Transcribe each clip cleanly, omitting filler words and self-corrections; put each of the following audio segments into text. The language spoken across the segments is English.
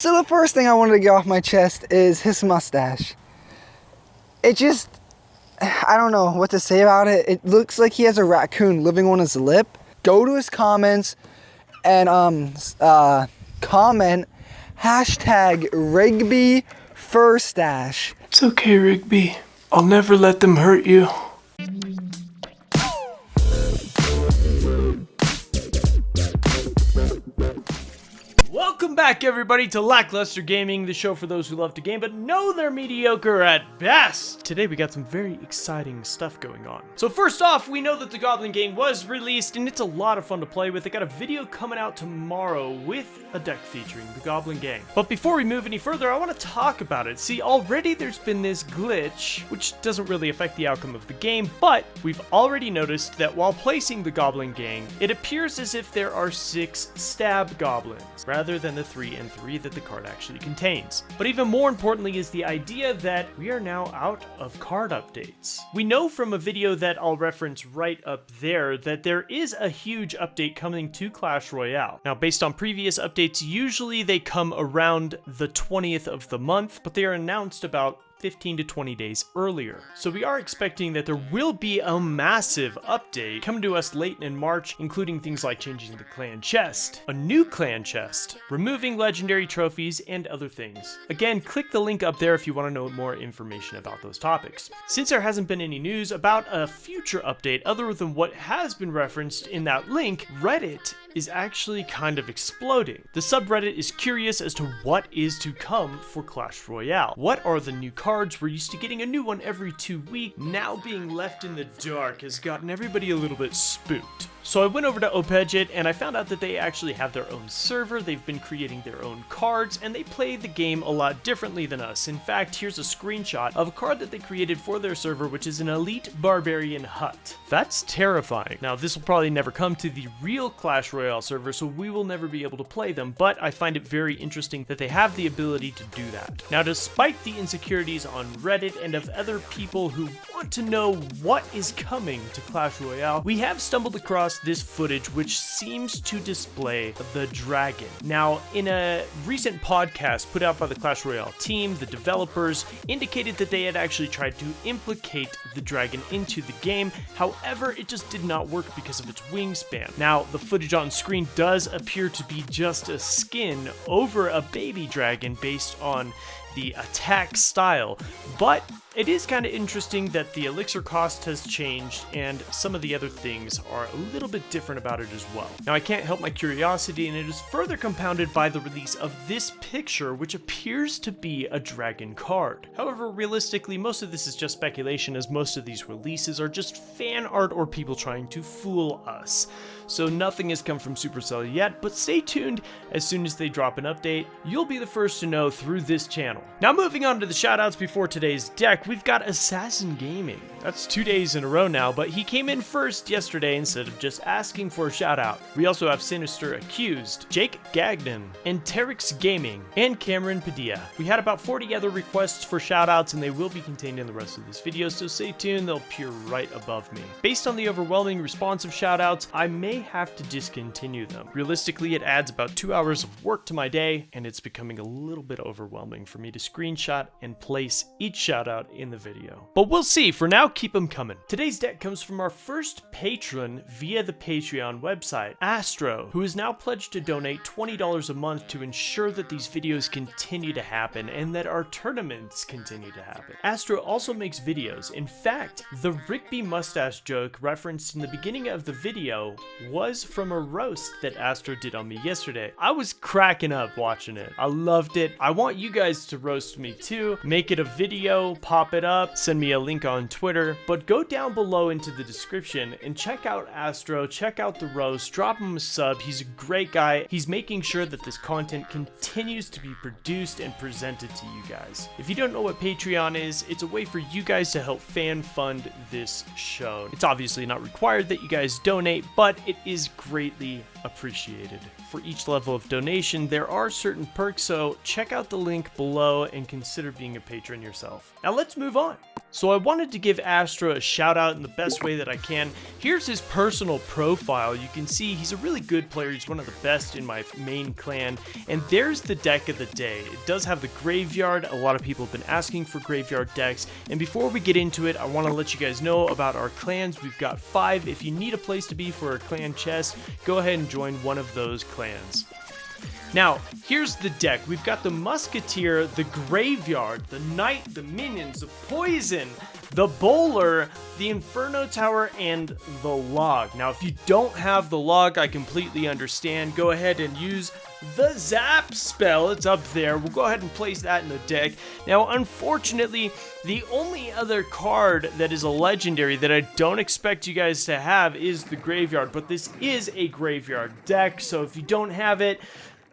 So the first thing I wanted to get off my chest is his mustache. It just, I don't know what to say about it. It looks like he has a raccoon living on his lip. Go to his comments and comment hashtag Rigby Furstache. It's okay, Rigby. I'll never let them hurt you. Welcome back, everybody, to Lackluster Gaming, the show for those who love to game but know they're mediocre at best. Today we got some very exciting stuff going on. So first off, we know that the Goblin game was released and it's a lot of fun to play with. They got a video coming out tomorrow with a deck featuring the Goblin gang. But before we move any further, I want to talk about it. See, already there's been this glitch, which doesn't really affect the outcome of the game, but we've already noticed that while placing the Goblin gang, it appears as if there are 6 stab goblins, rather than the 3 and 3 that the card actually contains. But even more importantly is the idea that we are now out of card updates. We know from a video that I'll reference right up there that there is a huge update coming to Clash Royale. Now, based on previous updates, usually they come around the 20th of the month, but they are announced about 15 to 20 days earlier. So we are expecting that there will be a massive update coming to us late in March, including things like changing the clan chest, a new clan chest, removing legendary trophies, and other things. Again, click the link up there if you want to know more information about those topics. Since there hasn't been any news about a future update other than what has been referenced in that link, Reddit is actually kind of exploding. The subreddit is curious as to what is to come for Clash Royale. What are the new cards? We're used to getting a new one every 2 weeks. Now being left in the dark has gotten everybody a little bit spooked. So I went over to Opedit and I found out that they actually have their own server, they've been creating their own cards, and they play the game a lot differently than us. In fact, here's a screenshot of a card that they created for their server, which is an elite barbarian hut. That's terrifying. Now, this will probably never come to the real Clash Royale server, so we will never be able to play them, but I find it very interesting that they have the ability to do that. Now, despite the insecurities on Reddit and of other people who want to know what is coming to Clash Royale, we have stumbled across this footage which seems to display the dragon. Now, in a recent podcast put out by the Clash Royale team, the developers indicated that they had actually tried to implicate the dragon into the game. However, it just did not work because of its wingspan. Now, the footage on screen does appear to be just a skin over a baby dragon based on the attack style, but it is kind of interesting that the elixir cost has changed and some of the other things are a little bit different about it as well. Now, I can't help my curiosity, and it is further compounded by the release of this picture, which appears to be a dragon card. However, realistically, most of this is just speculation, as most of these releases are just fan art or people trying to fool us. So nothing has come from Supercell yet, but stay tuned. As soon as they drop an update, you'll be the first to know through this channel. Now, moving on to the shoutouts before today's deck, we've got Assassin Gaming. That's 2 days in a row now, but he came in first yesterday instead of just asking for a shoutout. We also have Sinister Accused, Jake Gagnon, and Terix Gaming, and Cameron Padilla. We had about 40 other requests for shoutouts, and they will be contained in the rest of this video, so stay tuned, they'll appear right above me. Based on the overwhelming response of shoutouts, I may have to discontinue them. Realistically, it adds about 2 hours of work to my day, and it's becoming a little bit overwhelming for me to screenshot and place each shoutout in the video. But we'll see. For now, keep them coming. Today's deck comes from our first patron via the Patreon website, Astro, who is now pledged to donate $20 a month to ensure that these videos continue to happen and that our tournaments continue to happen. Astro also makes videos. In fact, the Rigby mustache joke referenced in the beginning of the video was from a roast that Astro did on me yesterday. I was cracking up watching it. I loved it. I want you guys to roast me too. Make it a video, pop it up, send me a link on Twitter, but go down below into the description and check out Astro, check out the roast, drop him a sub. He's a great guy. He's making sure that this content continues to be produced and presented to you guys. If you don't know what Patreon is, it's a way for you guys to help fan fund this show. It's obviously not required that you guys donate, but it is greatly appreciated. For each level of donation, there are certain perks, so check out the link below and consider being a patron yourself. Now let's move on. So I wanted to give Astro a shout out in the best way that I can. Here's his personal profile. You can see he's a really good player. He's one of the best in my main clan. And there's the deck of the day. It does have the graveyard. A lot of people have been asking for graveyard decks. And before we get into it, I want to let you guys know about our clans. We've got 5. If you need a place to be for a clan chest, go ahead and join one of those clans. Now, here's the deck. We've got the Musketeer, the Graveyard, the Knight, the Minions, the Poison, the Bowler, the Inferno Tower, and the Log. Now, if you don't have the Log, I completely understand. Go ahead and use the Zap spell. It's up there. We'll go ahead and place that in the deck. Now, unfortunately, the only other card that is a legendary that I don't expect you guys to have is the Graveyard, but this is a Graveyard deck, so if you don't have it,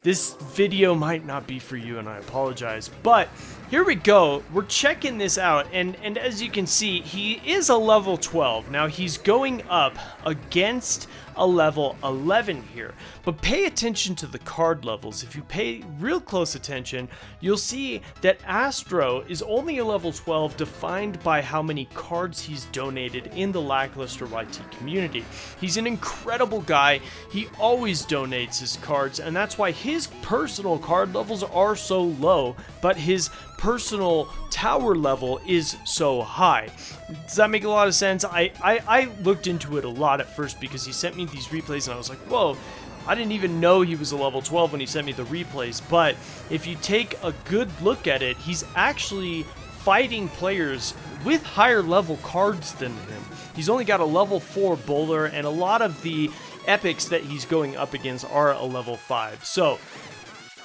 this video might not be for you, and I apologize. But here we go. We're checking this out, and as you can see, he is a level 12. Now, he's going up against a level 11 here. But pay attention to the card levels. If you pay real close attention, you'll see that Astro is only a level 12 defined by how many cards he's donated in the LackLuster YT community. He's an incredible guy. He always donates his cards, and that's why his personal card levels are so low, but his personal tower level is so high. Does that make a lot of sense? I looked into it a lot at first because he sent me these replays and I was like, whoa, I didn't even know he was a level 12 when he sent me the replays. But if you take a good look at it, he's actually fighting players with higher level cards than him. He's only got a level 4 bowler, and a lot of the epics that he's going up against are a level 5. So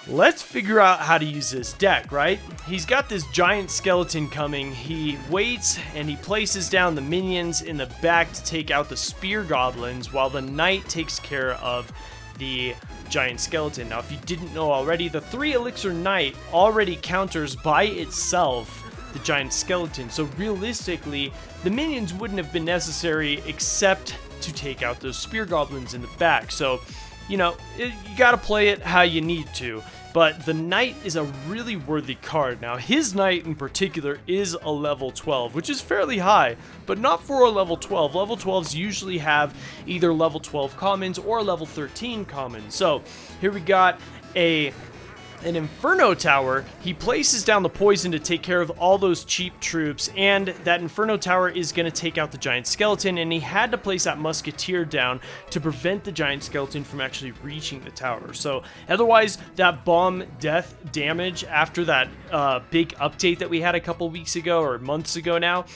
let's figure out how to use this deck, right? He's got this giant skeleton coming. He waits and he places down the minions in the back to take out the spear goblins while the knight takes care of the giant skeleton. Now, if you didn't know already, the 3 elixir knight already counters by itself the giant skeleton. So realistically, the minions wouldn't have been necessary except to take out those spear goblins in the back. So, you know, you gotta play it how you need to. But the Knight is a really worthy card. Now, his Knight in particular is a level 12, which is fairly high, but not for a level 12. Level 12s usually have either level 12 commons or level 13 commons. So, here we got an Inferno Tower. He places down the poison to take care of all those cheap troops, and that Inferno Tower is going to take out the giant skeleton, and he had to place that Musketeer down to prevent the giant skeleton from actually reaching the tower. So otherwise, that bomb death damage after that big update that we had a couple weeks ago or months ago now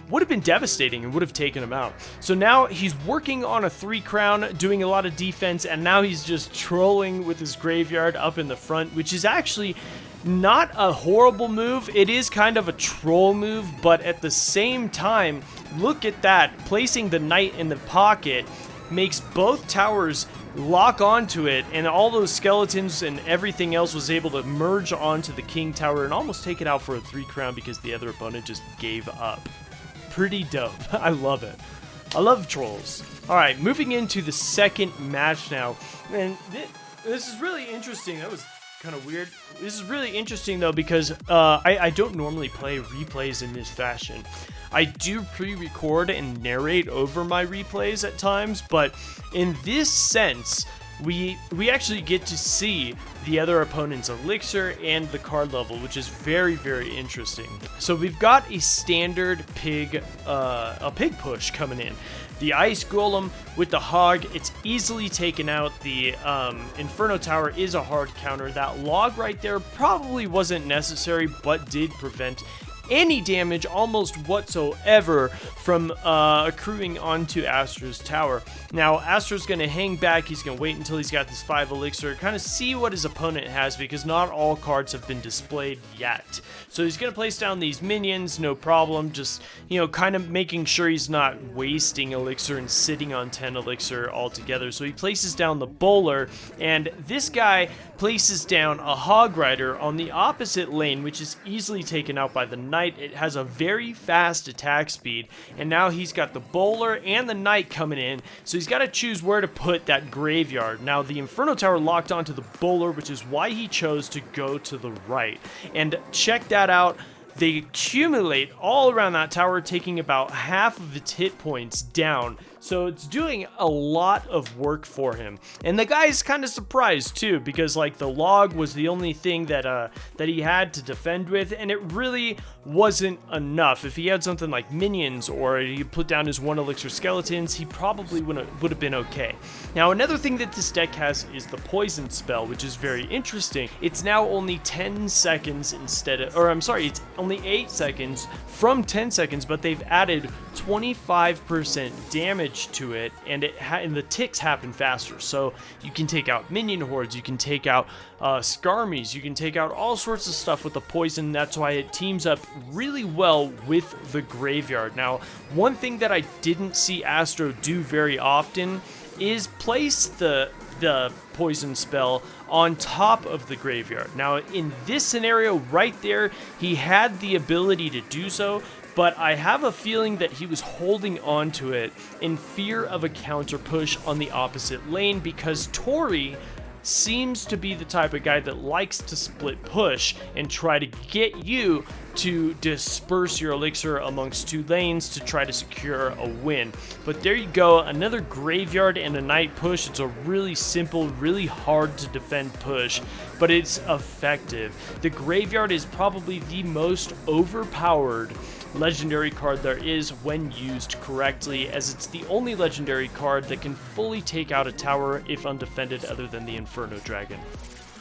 would have been devastating and would have taken him out. So now he's working on a 3 crown, doing a lot of defense, and now he's just trolling with his graveyard up in the front, which is actually not a horrible move. It is kind of a troll move, but at the same time, look at that. Placing the knight in the pocket makes both towers lock onto it, and all those skeletons and everything else was able to merge onto the king tower and almost take it out for a 3 crown because the other opponent just gave up. Pretty dope. I love it. I love trolls. Alright, moving into the second match now. And this is really interesting. That was kind of weird. This is really interesting though because I don't normally play replays in this fashion. I do pre-record and narrate over my replays at times, but in this sense, we actually get to see the other opponent's elixir and the card level, which is very, very interesting. So we've got a standard pig push coming in. The Ice Golem with the Hog, it's easily taken out. The Inferno Tower is a hard counter. That log right there probably wasn't necessary, but did prevent any damage almost whatsoever from accruing onto Astro's tower. Now, Astro's going to hang back. He's going to wait until he's got this 5 elixir, kind of see what his opponent has, because not all cards have been displayed yet. So he's going to place down these minions, no problem, just, you know, kind of making sure he's not wasting elixir and sitting on 10 elixir altogether. So he places down the bowler, and this guy places down a hog rider on the opposite lane, which is easily taken out by the knight. knight, it has a very fast attack speed, and now he's got the bowler and the knight coming in, so he's got to choose where to put that graveyard. Now, the Inferno Tower locked onto the bowler, which is why he chose to go to the right. And check that out. They accumulate all around that tower, taking about half of its hit points down. So it's doing a lot of work for him. And the guy's kind of surprised too, because like the log was the only thing that he had to defend with, and it really wasn't enough. If he had something like minions or he put down his 1 elixir skeletons, he probably would have been okay. Now, another thing that this deck has is the poison spell, which is very interesting. It's now only 10 seconds instead of, or I'm sorry, it's only 8 seconds from 10 seconds, but they've added 25% damage to it, and and the ticks happen faster. So you can take out minion hordes, you can take out skarmies, you can take out all sorts of stuff with the poison. That's why it teams up really well with the graveyard. Now, one thing that I didn't see Astro do very often is place the poison spell on top of the graveyard. Now, in this scenario right there, he had the ability to do so, but I have a feeling that he was holding on to it in fear of a counter push on the opposite lane, because Tori seems to be the type of guy that likes to split push and try to get you to disperse your elixir amongst 2 lanes to try to secure a win. But there you go, another graveyard and a knight push. It's a really simple, really hard to defend push, but it's effective. The graveyard is probably the most overpowered legendary card there is when used correctly, as it's the only legendary card that can fully take out a tower if undefended, other than the Inferno Dragon.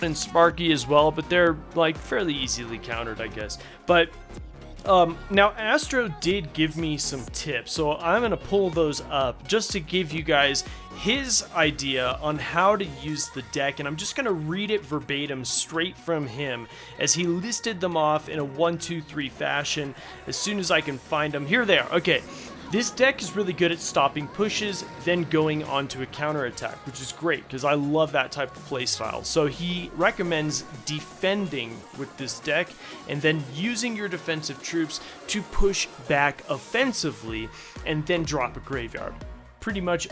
And Sparky as well, but they're like fairly easily countered, I guess. But now Astro did give me some tips, so I'm going to pull those up just to give you guys his idea on how to use the deck, and I'm just going to read it verbatim straight from him as he listed them off in a 1, 2, 3 fashion as soon as I can find them. Here they are. Okay. This deck is really good at stopping pushes, then going onto a counterattack, which is great because I love that type of playstyle. So he recommends defending with this deck and then using your defensive troops to push back offensively and then drop a graveyard. Pretty much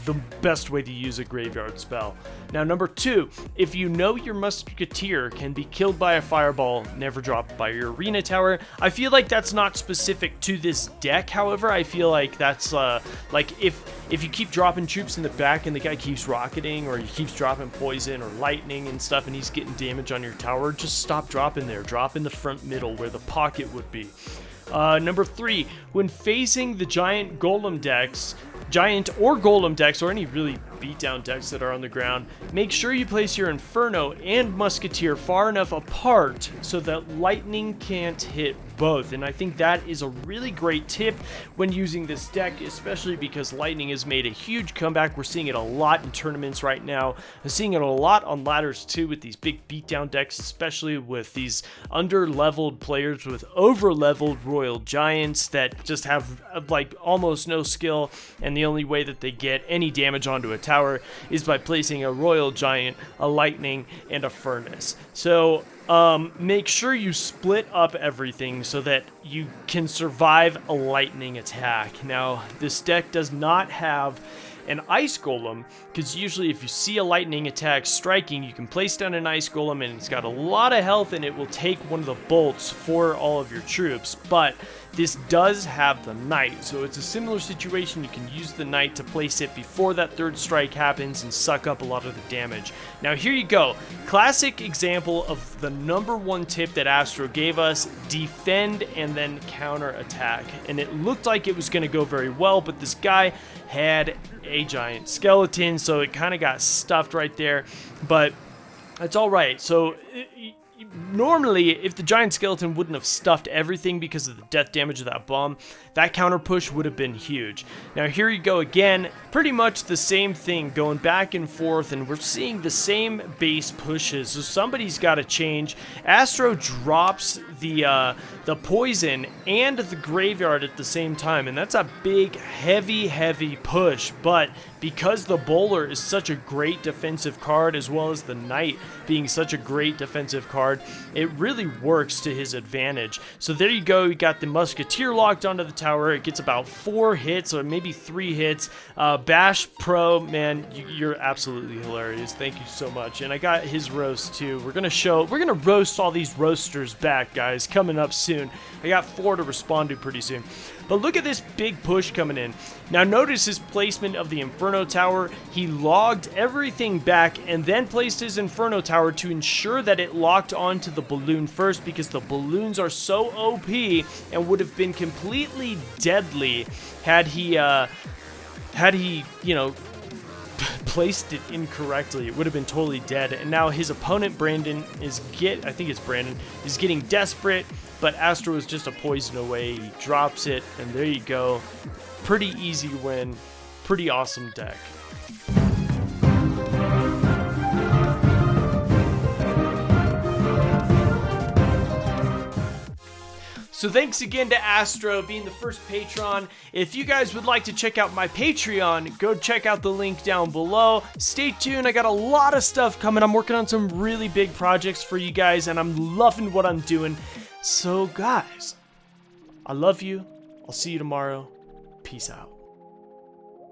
the best way to use a graveyard spell. Now, number 2, if you know your musketeer can be killed by a fireball, never drop by your arena tower. I feel like that's not specific to this deck. However, I feel like that's like if you keep dropping troops in the back and the guy keeps rocketing, or he keeps dropping poison or lightning and stuff and he's getting damage on your tower, just stop dropping there. Drop in the front middle where the pocket would be. Number 3, when facing the giant or golem decks, or any really beatdown decks that are on the ground, make sure you place your Inferno and Musketeer far enough apart so that lightning can't hit both. And I think that is a really great tip when using this deck, especially because lightning has made a huge comeback. We're seeing it a lot in tournaments right now. I'm seeing it a lot on ladders too with these big beatdown decks, especially with these under-leveled players with over-leveled Royal Giants that just have like almost no skill, and the only way that they get any damage onto a tower is by placing a Royal Giant, a Lightning, and a Furnace. So make sure you split up everything so that you can survive a lightning attack. Now, this deck does not have an ice golem, because usually if you see a lightning attack striking, you can place down an ice golem and it's got a lot of health and it will take one of the bolts for all of your troops. But this does have the knight, so it's a similar situation. You can use the knight to place it before that third strike happens and suck up a lot of the damage. Now here you go, classic example of the number 1 tip that Astro gave us: defend and then counter attack. And it looked like it was going to go very well, but this guy had a giant skeleton, so it kind of got stuffed right there, but it's all right. So normally, if the giant skeleton wouldn't have stuffed everything because of the death damage of that bomb, that counter push would have been huge. Now here you go again, pretty much the same thing going back and forth, and we're seeing the same base pushes, so somebody's got to change. Astro drops the poison and the graveyard at the same time, and that's a big, heavy push, but because the bowler is such a great defensive card, as well as the knight being such a great defensive card, card, it really works to his advantage. So there you go, you got the Musketeer locked onto the tower. It gets about 4 hits, or maybe 3 hits. Bash Pro, man, you're absolutely hilarious. Thank you so much. And I got his roast too. We're gonna roast all these roasters back, guys, coming up soon. I got 4 to respond to pretty soon. But look at this big push coming in. Now notice his placement of the Inferno Tower. He logged everything back and then placed his Inferno Tower to ensure that it locked onto the balloon first, because the balloons are so OP and would have been completely deadly had he, you know, placed it incorrectly. It would have been totally dead. And now his opponent, Brandon, is getting desperate, but Astro is just a poison away. He drops it, and there you go. Pretty easy win. Pretty awesome deck. So thanks again to Astro being the first patron. If you guys would like to check out my Patreon, go check out the link down below. Stay tuned, I got a lot of stuff coming. I'm working on some really big projects for you guys, and I'm loving what I'm doing. So guys, I love you. I'll see you tomorrow. Peace out.